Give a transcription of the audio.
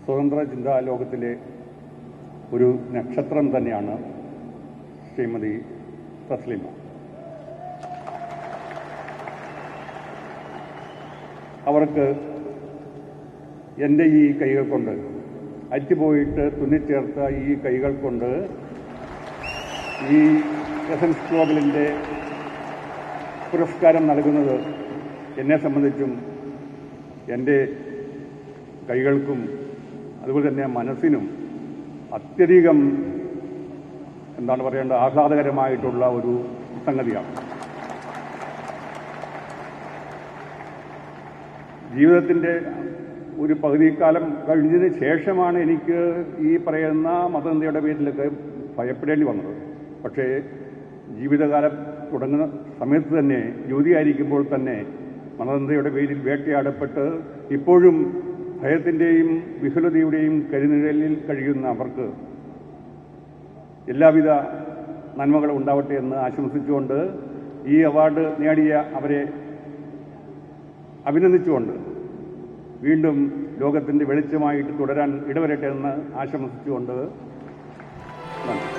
സ്വതന്ത്ര ചിന്താലോകത്തിലെ ഒരു നക്ഷത്രം തന്നെയാണ് ശ്രീമതി തസ്ലിമ. അവർക്ക് എൻ്റെ ഈ കൈകൾ കൊണ്ട്, അറ്റുപോയിട്ട് തുന്നിച്ചേർത്ത ഈ കൈകൾ കൊണ്ട് ഈ എസൻസ് ഗ്ലോബലിൻ്റെ പുരസ്കാരം നൽകുന്നത് എന്നെ സംബന്ധിച്ചും എൻ്റെ കൈകൾക്കും അതുപോലെ തന്നെ മനസ്സിനും അത്യധികം എന്താണ് പറയേണ്ടത്, ആഹ്ലാദകരമായിട്ടുള്ള ഒരു സംഗതിയാണ്. ജീവിതത്തിൻ്റെ ഒരു പകുതിക്കാലം കഴിഞ്ഞതിന് ശേഷമാണ് എനിക്ക് ഈ പറയുന്ന മതനിന്ദയുടെ പേരിലൊക്കെ ഭയപ്പെടേണ്ടി വന്നത്. പക്ഷേ ജീവിതകാലം തുടങ്ങുന്ന സമയത്ത് തന്നെ, യുവതിയായിരിക്കുമ്പോൾ തന്നെ മതനിന്ദയുടെ പേരിൽ വേട്ടയാടപ്പെട്ട് ഇപ്പോഴും ഭയത്തിൻ്റെയും വിഹുലതയുടെയും കരിനിഴലിൽ കഴിയുന്ന അവർക്ക് എല്ലാവിധ നന്മകളും ഉണ്ടാവട്ടെ എന്ന് ആശംസിച്ചുകൊണ്ട്, ഈ അവാർഡ് നേടിയ അവരെ അഭിനന്ദിച്ചുകൊണ്ട് വീണ്ടും ലോകത്തിൻ്റെ വെളിച്ചമായിട്ട് തുടരാൻ ഇടവരട്ടെ എന്ന് ആശംസിച്ചുകൊണ്ട് നന്ദി.